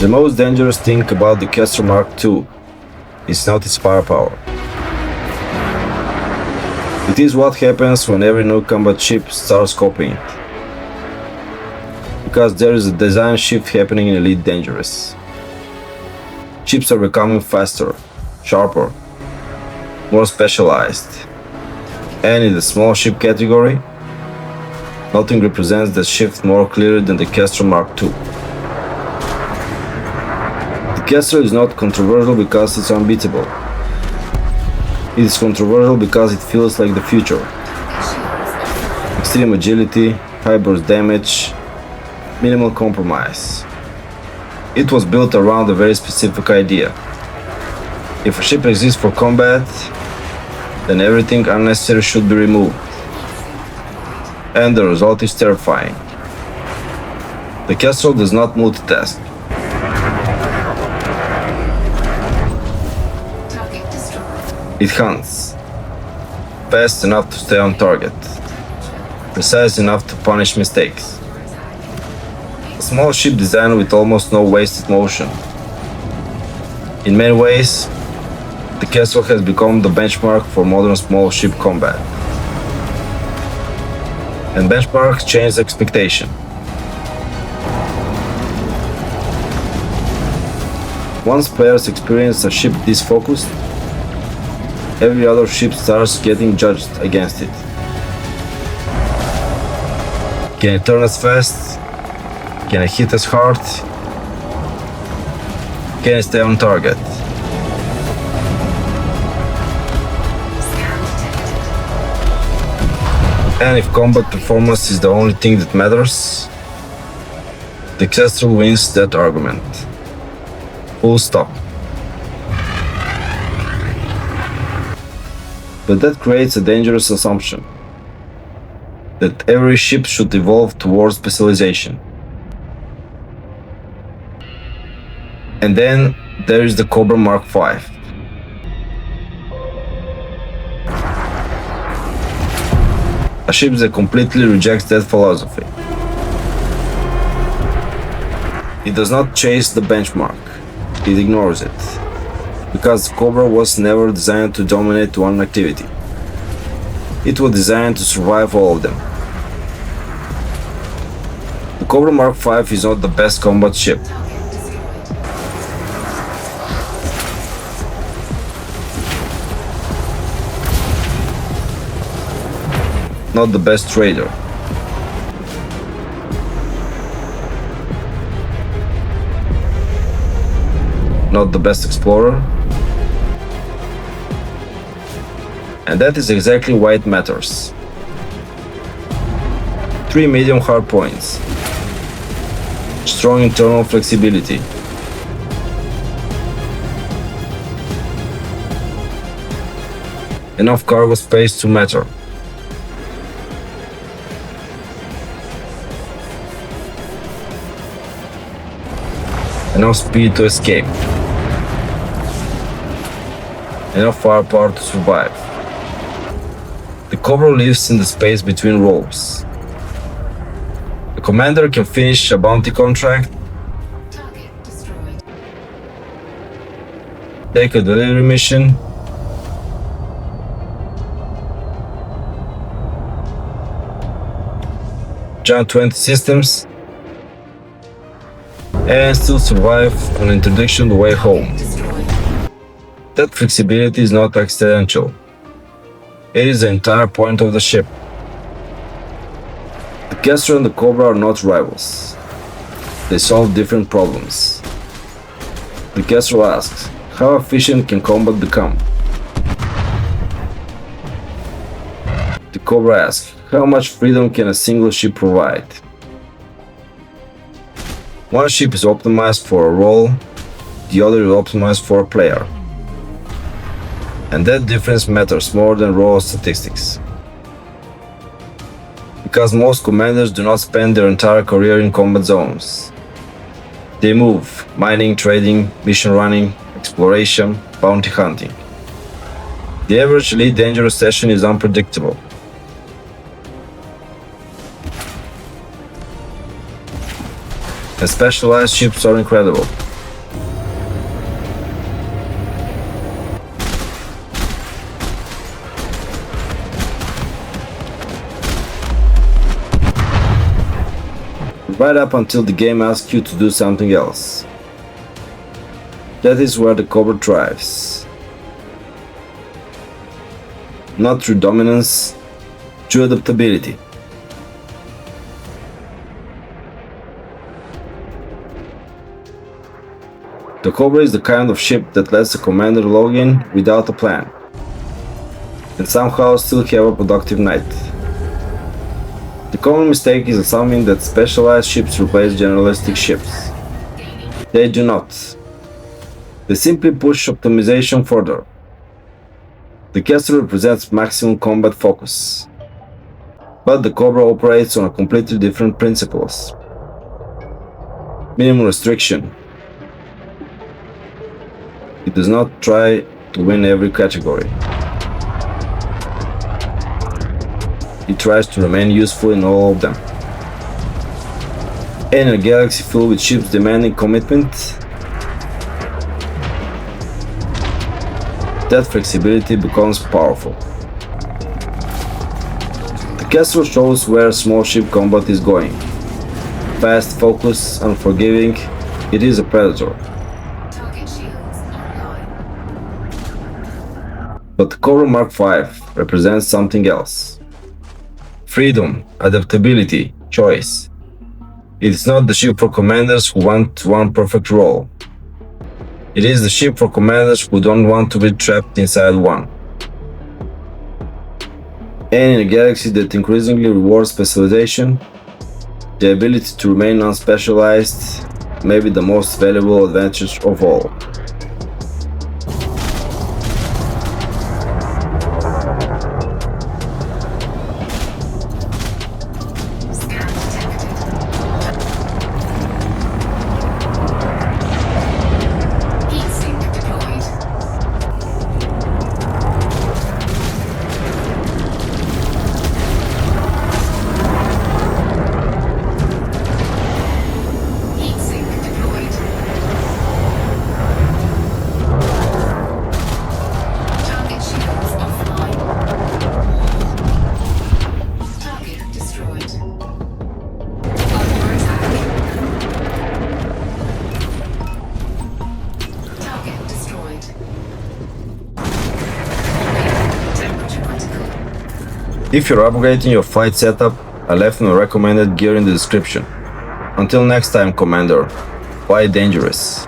The most dangerous thing about the Kestrel Mk II is not its firepower. It is what happens when every new combat ship starts copying it. Because there is a design shift happening in Elite Dangerous. Ships are becoming faster, sharper, more specialized. And in the small ship category, nothing represents that shift more clearly than the Kestrel Mk II. The Kestrel is not controversial because it's unbeatable. It is controversial because it feels like the future. Extreme agility, high burst damage, minimal compromise. It was built around a very specific idea. If a ship exists for combat, then everything unnecessary should be removed. And the result is terrifying. The Kestrel does not multitask. It hunts. Fast enough to stay on target. Precise enough to punish mistakes. A small ship designed with almost no wasted motion. In many ways, the Kestrel has become the benchmark for modern small ship combat. And benchmarks change expectation. Once players experience a ship this focused, every other ship starts getting judged against it. Can it turn as fast? Can it hit as hard? Can it stay on target? And if combat performance is the only thing that matters, the Kestrel wins that argument. Full stop. But that creates a dangerous assumption that every ship should evolve towards specialization. And then there is the Cobra Mk V. A ship that completely rejects that philosophy. It does not chase the benchmark, it ignores it. Because Cobra was never designed to dominate one activity. It was designed to survive all of them. The Cobra Mk V is not the best combat ship. Not the best trader. Not the best explorer. And that is exactly why it matters. 3 medium hard points. Strong internal flexibility. Enough cargo space to matter. Enough speed to escape. Enough firepower to survive. The Cobra lives in the space between roles. A commander can finish a bounty contract, take a delivery mission, jump 20 systems, and still survive an interdiction the way home. That flexibility is not accidental. It is the entire point of the ship. The Kestrel and the Cobra are not rivals. They solve different problems. The Kestrel asks, how efficient can combat become? The Cobra asks, how much freedom can a single ship provide? One ship is optimized for a role, the other is optimized for a player. And that difference matters more than raw statistics. Because most commanders do not spend their entire career in combat zones. They move, mining, trading, mission running, exploration, bounty hunting. The average Elite Dangerous session is unpredictable. And specialized ships are incredible. right up until the game asks you to do something else. That is where the Cobra thrives. Not through dominance, through adaptability. The Cobra is the kind of ship that lets the commander log in without a plan, and somehow still have a productive night. The common mistake is assuming that specialized ships replace generalistic ships. They do not. They simply push optimization further. The Kestrel represents maximum combat focus, but the Cobra operates on a completely different principles. Minimum restriction. It does not try to win every category. It tries to remain useful in all of them. And in a galaxy filled with ships demanding commitment, that flexibility becomes powerful. The Kestrel shows where small ship combat is going. Fast, focused, unforgiving, it is a predator. But the Cobra Mark V represents something else. Freedom, adaptability, choice. It is not the ship for commanders who want one perfect role. It is the ship for commanders who don't want to be trapped inside one. And in a galaxy that increasingly rewards specialization, the ability to remain unspecialized may be the most valuable advantage of all. If you're upgrading your flight setup, I left my recommended gear in the description. Until next time, Commander, fly dangerous.